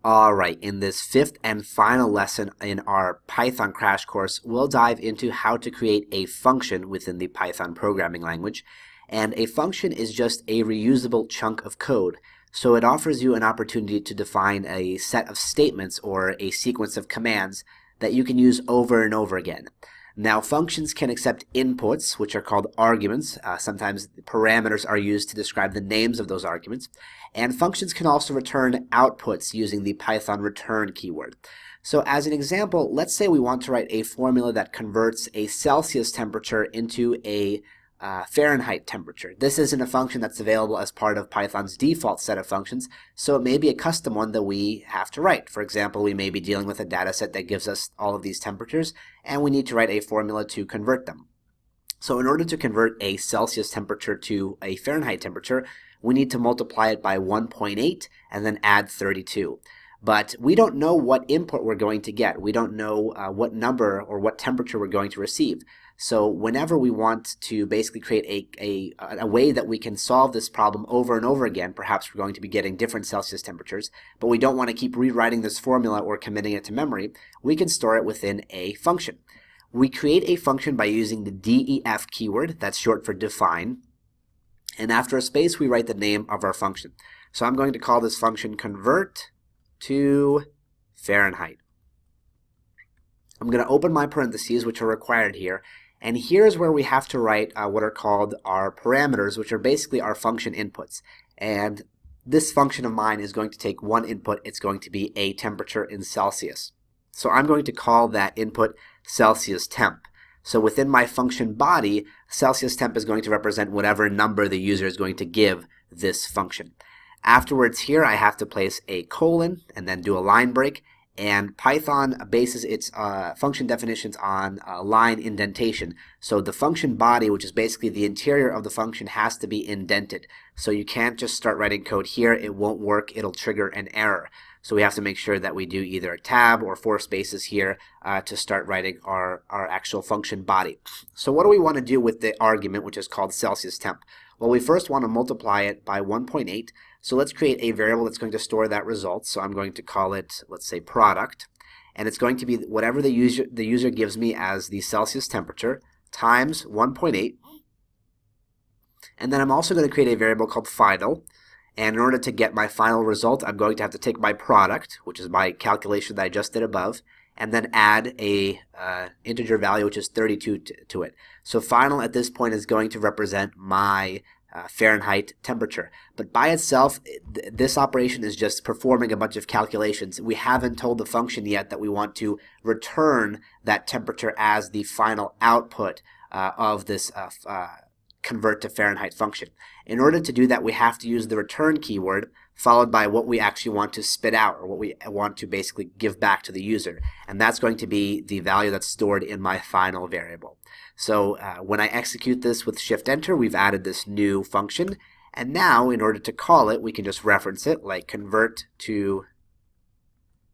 Alright, in this fifth and final lesson in our Python crash course, we'll dive into how to create a function within the Python programming language. And a function is just a reusable chunk of code. So it offers you an opportunity to define a set of statements or a sequence of commands that you can use over and over again. Now, functions can accept inputs, which are called arguments. Sometimes parameters are used to describe the names of those arguments. And functions can also return outputs using the Python return keyword. So as an example, let's say we want to write a formula that converts a Celsius temperature into a Fahrenheit temperature. This isn't a function that's available as part of Python's default set of functions, so it may be a custom one that we have to write. For example, we may be dealing with a data set that gives us all of these temperatures, and we need to write a formula to convert them. So in order to convert a Celsius temperature to a Fahrenheit temperature, we need to multiply it by 1.8 and then add 32. But we don't know what input we're going to get. We don't know what number or what temperature we're going to receive. So whenever we want to basically create a way that we can solve this problem over and over again, perhaps we're going to be getting different Celsius temperatures, but we don't want to keep rewriting this formula or committing it to memory, we can store it within a function. We create a function by using the def keyword, that's short for define, and after a space we write the name of our function. So I'm going to call this function convert to Fahrenheit. I'm going to open my parentheses, which are required here, and here's where we have to write what are called our parameters, which are basically our function inputs. And this function of mine is going to take one input. It's going to be a temperature in Celsius. So I'm going to call that input Celsius temp. So within my function body, Celsius temp is going to represent whatever number the user is going to give this function. Afterwards here, I have to place a colon and then do a line break. And Python bases its function definitions on line indentation. So the function body, which is basically the interior of the function, has to be indented. So you can't just start writing code here. It won't work. It'll trigger an error. So we have to make sure that we do either a tab or 4 spaces here to start writing our actual function body. So what do we want to do with the argument, which is called Celsius temp? Well, we first want to multiply it by 1.8. So let's create a variable that's going to store that result. So I'm going to call it, let's say, product. And it's going to be whatever the user gives me as the Celsius temperature times 1.8. And then I'm also going to create a variable called final. And in order to get my final result, I'm going to have to take my product, which is my calculation that I just did above, and then add a integer value, which is 32 to it. So final at this point is going to represent my Fahrenheit temperature. But by itself, this operation is just performing a bunch of calculations. We haven't told the function yet that we want to return that temperature as the final output of this convert to Fahrenheit function. In order to do that, we have to use the return keyword followed by what we actually want to spit out, or what we want to basically give back to the user. And that's going to be the value that's stored in my final variable. So when I execute this with Shift-Enter, we've added this new function. And now, in order to call it, we can just reference it, like convert to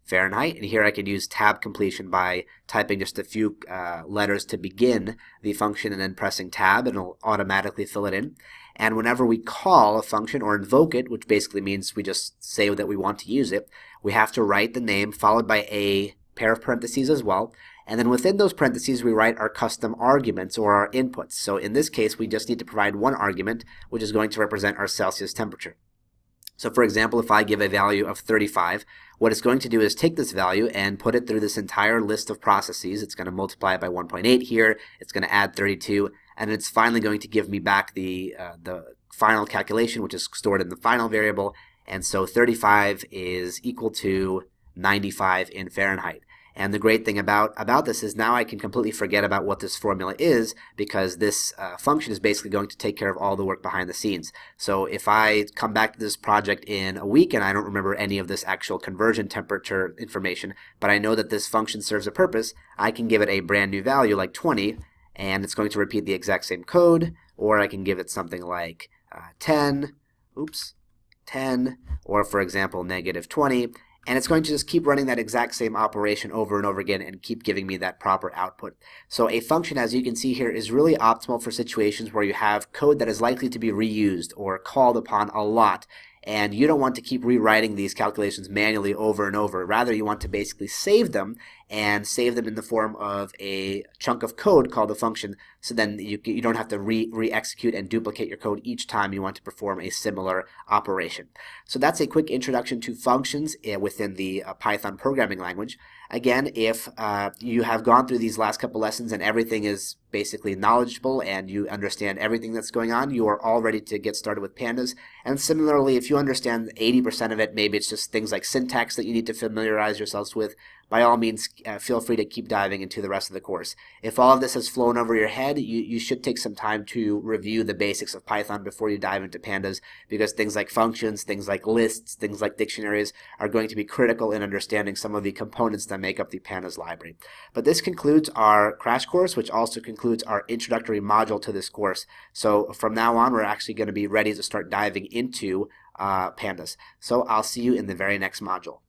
Fahrenheit. And here I could use tab completion by typing just a few letters to begin the function and then pressing tab, and it'll automatically fill it in. And whenever we call a function or invoke it, which basically means we just say that we want to use it, we have to write the name followed by a pair of parentheses as well. And then within those parentheses, we write our custom arguments or our inputs. So in this case, we just need to provide one argument, which is going to represent our Celsius temperature. So for example, if I give a value of 35, what it's going to do is take this value and put it through this entire list of processes. It's going to multiply it by 1.8 here. It's going to add 32. And it's finally going to give me back the final calculation, which is stored in the final variable. And so 35 is equal to 95 in Fahrenheit. And the great thing about this is now I can completely forget about what this formula is, because this function is basically going to take care of all the work behind the scenes. So if I come back to this project in a week and I don't remember any of this actual conversion temperature information, but I know that this function serves a purpose, I can give it a brand new value like 20, and it's going to repeat the exact same code, or I can give it something like 10, or for example negative 20. And it's going to just keep running that exact same operation over and over again and keep giving me that proper output. So a function, as you can see here, is really optimal for situations where you have code that is likely to be reused or called upon a lot. and you don't want to keep rewriting these calculations manually over and over. Rather, you want to basically save them and save them in the form of a chunk of code called a function, so then you don't have to re-execute and duplicate your code each time you want to perform a similar operation. So that's a quick introduction to functions within the Python programming language. Again, if you have gone through these last couple lessons and everything is basically knowledgeable and you understand everything that's going on, you are all ready to get started with pandas. And similarly, if you understand 80% of it, maybe it's just things like syntax that you need to familiarize yourselves with, by all means, feel free to keep diving into the rest of the course. If all of this has flown over your head, you should take some time to review the basics of Python before you dive into pandas, because things like functions, things like lists, things like dictionaries are going to be critical in understanding some of the components that make up the pandas library. But this concludes our crash course, which also concludes our introductory module to this course. So from now on, we're actually going to be ready to start diving into pandas. So I'll see you in the very next module.